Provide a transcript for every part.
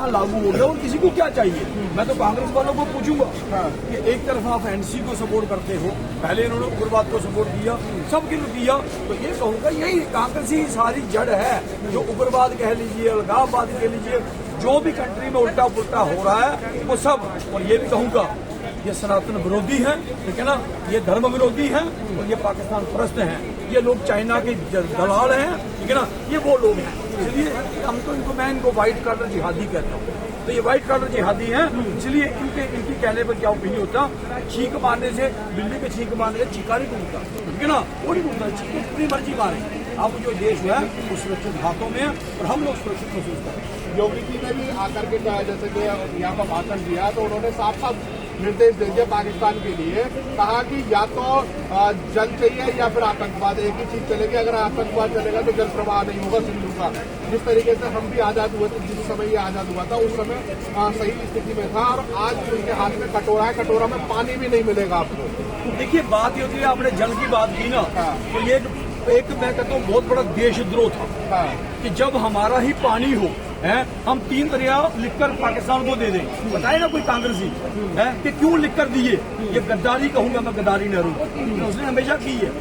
पाकिस्तान लागू हो गया और किसी को क्या चाहिए। मैं तो कांग्रेस वालों को पूछूंगा कि एक तरफ आप एनसी को सपोर्ट करते हो, पहले इन्होंने उग्रवाद को सपोर्ट किया, सब किन किया, तो ये कहूंगा यही कांग्रेस ही सारी जड़ है। जो उग्रवाद कह लीजिए, अलगाववाद कह लीजिए, जो भी कंट्री में उल्टा पुल्टा हो रहा है वो सब, और ये भी कहूंगा ये सनातन विरोधी है, ठीक है ना, ये धर्म विरोधी है और ये पाकिस्तान परस्त हैं, ये लोग चाइना के दलाल हैं, ठीक है ना, ये वो लोग हैं। इसलिए हम तो इनको, मैं इनको व्हाइट कॉलर जिहादी कहता हूँ। तो ये व्हाइट कॉलर जिहादी हैं, इसलिए इनकी कहने पर क्या ओपिनियन होता, छींक मारने से, बिल्ली के छींक मारने से चीका नहीं टूटता, ठीक है ना, वो नहीं टूटता, छींक अपनी मर्जी मारे। अब जो देश है वो सुरक्षित हाथों में है और हम लोग सुरक्षित महसूस करें। योगी जी ने भी आकर के जैसे कि यहाँ पर भाषण दिया तो उन्होंने साफ साफ निर्देश दे दिया पाकिस्तान के लिए, कहा कि या तो जल चाहिए या फिर आतंकवाद, एक ही चीज चलेगी। अगर आतंकवाद चलेगा तो जल प्रवाह नहीं होगा सिंधु का। जिस तरीके से हम भी आजाद हुए थे, जिस समय ये आजाद हुआ था उस समय सही स्थिति में था, और आज उनके हाथ में कटोरा है, कटोरा में पानी भी नहीं मिलेगा आपको। देखिए बात ये होती है, आपने जल की बात की ना, तो ये एक मैं कहता हूँ बहुत बड़ा देशद्रोह था कि जब हमारा ही पानी हो है, हम 3 दरिया लिखकर पाकिस्तान को दे दें। बताए ना कोई कांग्रेसी है कि क्यों लिखकर दिए, ये गद्दारी कहूंगा मैं, गद्दारी नेहरू उसने हमेशा की है।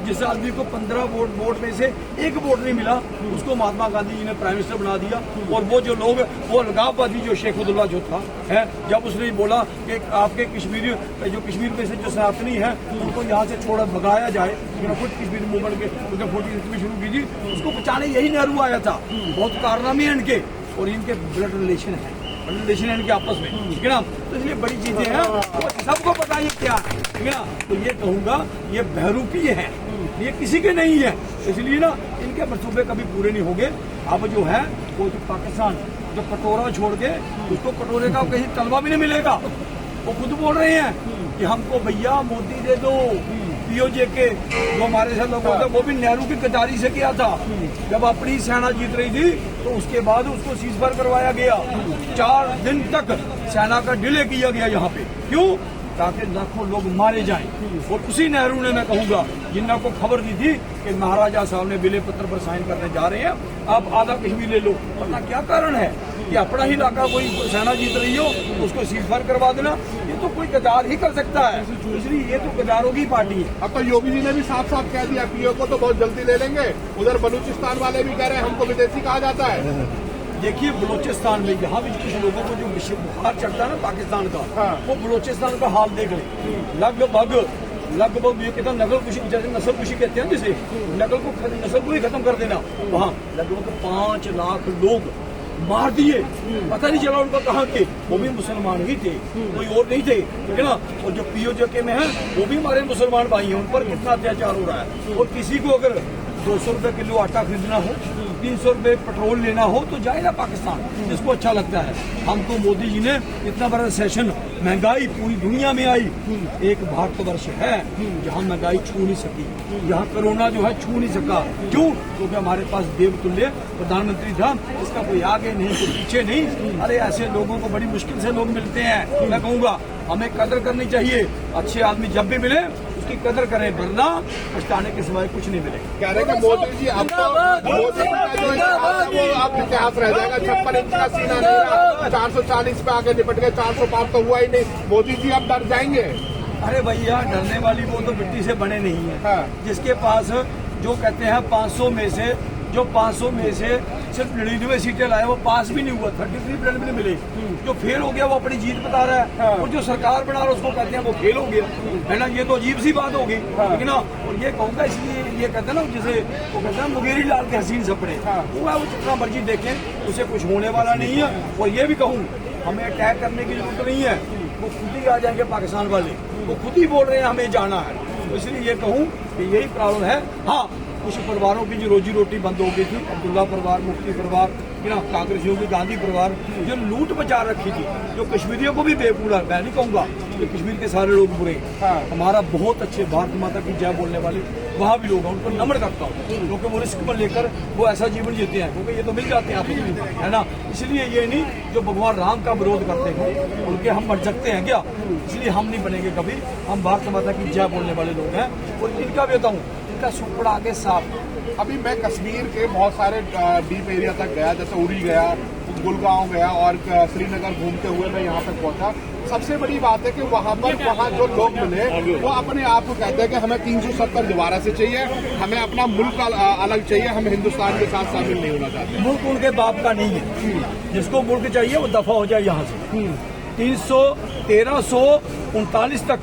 जिस आदमी को 15 वोट में से 1 वोट नहीं मिला, उसको महात्मा गांधी जी ने प्राइम मिनिस्टर बना दिया। और वो जो लोग, वो अलगाववादी जो शेख अब्दुल्ला जो था है, जब उसने बोला कि आपके कश्मीरी, जो कश्मीर में से जो सनातनी है उनको यहाँ से छोड़ा भगाया जाए, खुद कश्मीर मूवमेंट के उसने 40 शुरू की थी, उसको बचाने यही नेहरू आया था। बहुत कारनामे हैं इनके, और इनके ब्लड रिलेशन है, रिलेशन है इनके आपस में, ठीक है ना। तो इसलिए बड़ी चीजें हैं, सबको पता ये क्या है, ठीक है ना। तो ये कहूंगा ये बहरूपी है, ये किसी के नहीं है, इसलिए ना इनके मंसूबे कभी पूरे नहीं होंगे। अब जो है वो जो पाकिस्तान जो कटोरा छोड़ के, उसको कटोरे का कहीं तलवा भी नहीं मिलेगा। वो खुद बोल रहे हैं कि हमको भैया मोदी दे दो, पीओजे के जो हमारे साथ लोग होते, वो भी नेहरू की गद्दारी से किया था। जब अपनी सेना जीत रही थी तो उसके बाद उसको सीजफायर करवाया गया, 4 दिन तक सेना का डिले किया गया यहाँ पे, क्यों, ताकि लाखों लोग मारे जाएं। और उसी नेहरू ने, मैं कहूंगा, जिनको खबर दी थी कि महाराजा साहब ने विलय पत्र पर साइन करने जा रहे हैं, आप आधा कश्मीर ले लो। पता क्या कारण है कि अपना ही इलाका कोई सेना जीत रही हो तो उसको सीजफायर करवा देना, ये तो कोई गद्दार ही कर सकता है। इसलिए ये तो गद्दारों की पार्टी है। अब तो योगी जी ने भी साफ साफ कह दिया पीओ को तो बहुत जल्दी ले लेंगे। उधर बलूचिस्तान वाले भी कह रहे हैं हमको विदेशी कहा जाता है। देखिए बलूचिस्तान में यहाँ भी कुछ लोगों को जो बुखार चढ़ता है ना पाकिस्तान का, वो बलूचिस्तान का हाल देख ले। लगभग ये कहता नस्ल कुशी, जैसे नस्ल कुशी कहते हैं, जिसे नस्ल को ही खत्म कर देना, वहाँ लगभग 5 लाख लोग मार दिए, पता नहीं चला उनका कहाँ के, वो भी मुसलमान ही थे, कोई और नहीं थे, ठीक है ना। और जो पीओजे में है वो भी हमारे मुसलमान भाई हैं, उन पर कितना अत्याचार हो रहा है। और किसी को अगर 200 रुपए किलो आटा खरीदना हो, 300 रुपए पेट्रोल लेना हो तो जाए ना पाकिस्तान, जिसको अच्छा लगता है। हमको मोदी जी ने इतना बड़ा सेशन, महंगाई पूरी दुनिया में आई, एक भारतवर्ष है जहाँ महंगाई छू नहीं सकी, जहाँ कोरोना जो है छू नहीं सका। क्यों? क्योंकि हमारे पास देवतुल्य प्रधानमंत्री था, इसका कोई आगे नहीं कोई पीछे नहीं। अरे ऐसे लोगों को बड़ी मुश्किल से लोग मिलते हैं। मैं कहूँगा हमें कदर करनी चाहिए, अच्छे आदमी जब भी मिले उसकी कदर करें, वरना पछताने के सिवाय कुछ नहीं मिलेगा। कह रहे हैं मोदी जी अब तो मोदी वो अब इतिहास रह जाएगा, 56 इंच का सीना नहीं रहा, 440 पे आगे निपट गए, 400 पार तो हुआ ही नहीं। मोदी जी अब डर जाएंगे। अरे भैया डरने वाली वो तो मिट्टी से बने नहीं है। जिसके पास जो कहते हैं 500 में से, जो 500 में से सिर्फ 99 सीटें लाए, वो पास भी नहीं हुआ, 33% भी नहीं मिले। जो फेल हो गया वो अपनी जीत बता रहा है, और जो सरकार बना रहा है उसको कहते हैं वो फेल हो गया, है ना। ये तो अजीब सी बात होगी, ठीक है ना। और ये कहूँगा, इसलिए ये कहते हैं ना, जिसे वो कहते हैं मुंगेरी लाल के हसीन सपने, वो जितना मर्जी देखें उसे कुछ होने वाला नहीं है। और ये भी कहूँ, हमें अटैक करने की जरूरत नहीं है, वो खुद ही आ जाएंगे पाकिस्तान वाले, वो खुद ही बोल रहे हैं हमें जाना है। तो इसलिए ये कहूँ कि यही प्रॉब्लम है। हाँ, कुछ परिवारों की जो रोजी रोटी बंद हो गई थी, अब्दुल्ला परिवार, मुफ्ती परिवार, कांग्रेसियों की, गांधी परिवार, जो लूट मचा रखी थी, जो कश्मीरियों को भी बेकूल है। मैं नहीं कहूँगा कि कश्मीर के सारे लोग बुरे, हमारा बहुत अच्छे भारत माता की जय बोलने वाले वहाँ भी लोग हैं, उनको नमन करता हूँ, क्योंकि वो रिस्क पर लेकर वो ऐसा जीवन जीते हैं, क्योंकि ये तो मिल जाते हैं आपको, है ना। इसलिए ये नहीं जो भगवान राम का विरोध करते हैं उनके हम बन सकते हैं क्या, इसलिए हम नहीं बनेंगे कभी। हम भारत माता की जय बोलने वाले लोग हैं, और इनका भी बताऊँ, इनका सुपड़ा आगे साफ। अभी मैं कश्मीर के बहुत सारे डीप एरिया तक गया, जैसे उरी गया, गुलगांव गया और श्रीनगर घूमते हुए मैं यहाँ तक पहुंचा। सबसे बड़ी बात है कि वहाँ जो लोग मिले वो अपने आप को कहते हैं कि हमें 370 दोबारा से चाहिए, हमें अपना मुल्क अलग चाहिए, हम हिंदुस्तान के साथ शामिल नहीं होना चाहते। मुल्क उनके बाप का नहीं है, जिसको मुल्क चाहिए वो दफा हो जाए यहाँ से। 1339 तक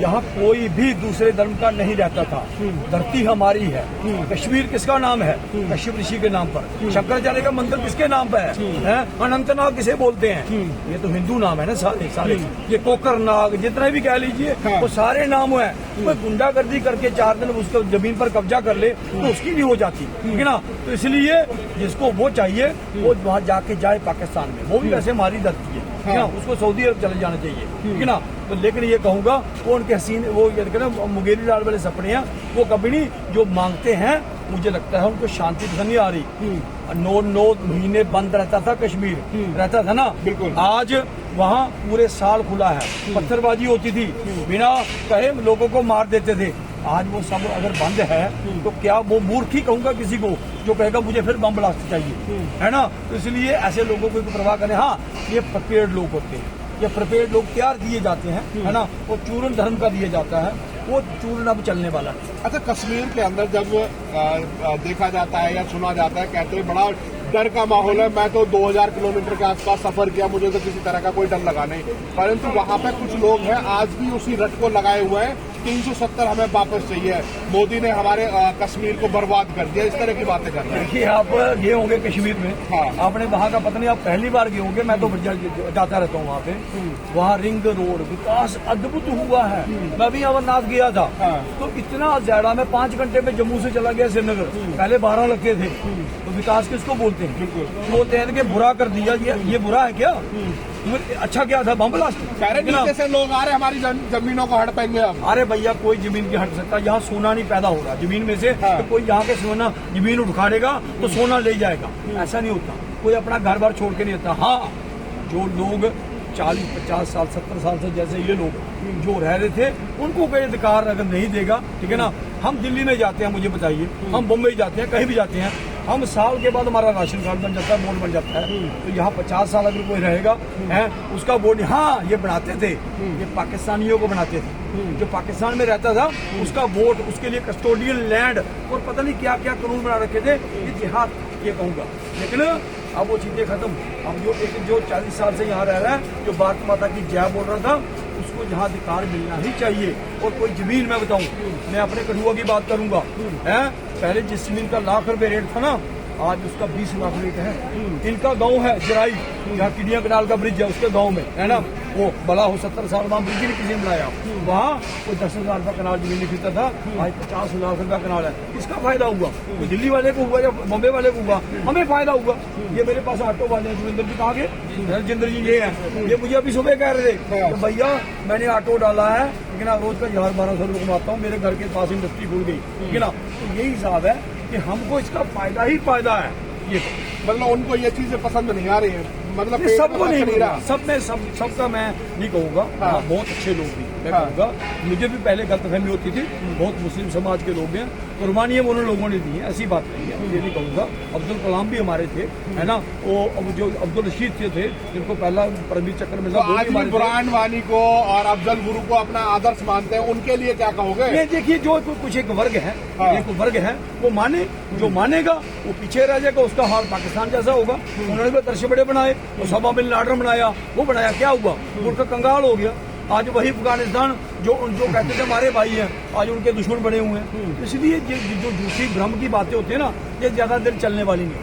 यहाँ कोई भी दूसरे धर्म का नहीं रहता था। धरती हमारी है। कश्मीर किसका नाम है? कश्यप ऋषि के नाम पर। शंकराचार्य का मंदिर किसके नाम पर है? अनंतनाग किसे बोलते हैं? ये तो हिंदू नाम है ना सारे सारे। ये कोकरनाग जितने भी कह लीजिए वो सारे नाम है। कोई गुंडागर्दी करके 4 दिन उसको जमीन पर कब्जा कर ले तो उसकी भी हो जाती है ना। तो इसलिए जिसको वो चाहिए वो वहाँ जाके जाए पाकिस्तान में, वो भी वैसे हमारी धरती है ना, उसको सऊदी अरब चले जाना चाहिए, ठीक है ना। तो लेकिन ये कहूंगा वो उनके हसीन वो मुंगेरी लाल वाले सपने हैं, वो कभी नहीं जो मांगते हैं। मुझे लगता है उनको शांति पसंद नहीं आ रही। 9 महीने बंद रहता था कश्मीर, रहता था ना। बिल्कुल। आज वहाँ पूरे साल खुला है। पत्थरबाजी होती थी, बिना कहे लोगों को मार देते थे। आज वो सब अगर बंद है तो क्या वो मूर्ख ही कहूंगा किसी को जो कहेगा मुझे फिर बम ब्लास्ट चाहिए, है ना। तो इसलिए ऐसे लोगों को परवाह करें। हाँ, ये प्रिपेयर्ड लोग होते हैं, ये प्रिपेयर्ड लोग तैयार किए जाते हैं, है ना। वो चूर्ण धर्म का दिया जाता है, वो चूर्ण अब चलने वाला है। अच्छा, कश्मीर के अंदर जब देखा जाता है या सुना जाता है, कहते हैं बड़ा डर का माहौल है। मैं तो 2000 किलोमीटर के आसपास सफर किया, मुझे तो किसी तरह का कोई डर लगा नहीं। परंतु वहाँ पे कुछ लोग हैं आज भी उसी रट को लगाए हुए हैं, 370 हमें वापस चाहिए, मोदी ने हमारे कश्मीर को बर्बाद कर दिया, इस तरह की बातें कर रहे हैं। देखिए, आप गए होंगे कश्मीर में, हाँ। आपने वहाँ का पता नहीं, आप पहली बार गए होंगे, मैं तो जाता रहता हूँ वहाँ पे। वहाँ रिंग रोड विकास अद्भुत हुआ है। मैं भी अमरनाथ गया था, तो इतना ज्यादा, मैं 5 घंटे में जम्मू से चला गया श्रीनगर, पहले 12 लगते थे। तो विकास किसको बोलते हैं? बोलते हैं कि बुरा कर दिया, ये बुरा है क्या? अच्छा क्या था? Bomb blast. नीचे से लोग आ रहे हैं, हमारी जमीनों को हड़पेंगे हम। अरे भैया, कोई जमीन की हट सकता, यहाँ सोना नहीं पैदा हो रहा जमीन में से। तो कोई यहाँ के सोना जमीन उखाड़ेगा तो सोना ले जाएगा, ऐसा नहीं होता। कोई अपना घर बार छोड़ के नहीं होता। हाँ, जो लोग 40, 50 साल, 70 साल से जैसे ये लोग जो रह रहे थे, उनको कोई अधिकार अगर नहीं देगा, ठीक है ना। हम दिल्ली में जाते हैं, मुझे बताइए, हम बम्बई जाते हैं, कहीं भी जाते हैं, हम साल के बाद हमारा राशन कार्ड बन जाता है, बोर्ड बन जाता है। तो यहाँ 50 साल अगर कोई रहेगा है, उसका बोर्ड, हाँ ये बनाते थे, ये पाकिस्तानियों को बनाते थे। जो पाकिस्तान में रहता था उसका वोट, उसके लिए कस्टोडियल लैंड और पता नहीं क्या क्या कानून बना रखे थे। ये जिहाद ये कहूँगा। लेकिन अब वो चीजें खत्म। अब जो 40 साल से यहाँ रह रहा है, जो भारत माता की जय बोल रहा था, उसको यहाँ अधिकार मिलना ही चाहिए। और कोई जमीन, मैं बताऊं, मैं अपने कठुआ की बात करूंगा, है पहले जिस जमीन का लाख रुपए रेट था ना, आज उसका 20 लाख रेट है। इनका गांव है जराई, जहाँ किडिया कनाल का ब्रिज है, उसके गांव में, है ना। वो भला हो 70 साल बाद ब्रिज नहीं किसी ने बनाया, वहाँ कोई 10,000 रुपया कनाल जमीन नहीं खरीदता था, आज 50 लाख रुपया कनाल है। किसका फायदा हुआ? कोई दिल्ली वाले को हुआ या बॉम्बे वाले को हुआ? हमें फायदा हुआ। ये मेरे पास ऑटो वाले हैं, जोगिंदर जी कहाँ के? जोगिंदर जी ये हैं, ये मुझे अभी सुबह कह रहे थे तो भैया मैंने ऑटो डाला है, लेकिन रोज का 1000-1200 रुपये कमाता हूँ, मेरे घर के पास इंडस्ट्री खुल गई, ठीक है ना। तो यही हिसाब है कि हमको इसका फायदा ही फायदा है। ये मतलब उनको ये चीजें पसंद नहीं आ रही है, मतलब सबको नहीं रहा, सबका मैं नहीं कहूँगा। हाँ, बहुत अच्छे लोग भी मैं कहूँगा। मुझे भी पहले गलतफहमी होती थी, बहुत मुस्लिम समाज के लोग हैं, कुर्बानियाँ उन लोगों ने दी हैं, ऐसी बात नहीं है, ये नहीं कहूँगा। अब्दुल कलाम भी हमारे थे, है ना। वो जो अब्दुल रशीद थे, जिनको पहला परमवीर चक्र मिला, तो आज भी बुरहान वानी को और अफजल गुरु को अपना आदर्श मानते हैं, उनके लिए क्या कहोगे? ये देखिए, जो कुछ एक वर्ग है, एक वर्ग है, वो माने, जो मानेगा वो पीछे रह जाएगा, उसका हाल पाकिस्तान जैसा होगा। उन्होंने भी दर्शे बड़े बनाए, वो सभा में लाडर बनाया, वो बनाया, क्या हुआ? उनका कंगाल हो गया। आज वही अफगानिस्तान जो कहते थे हमारे भाई हैं, आज उनके दुश्मन बने हुए हैं। इसलिए जो दूसरी भ्रम की बातें होती है ना, ये ज्यादा देर चलने वाली नहीं।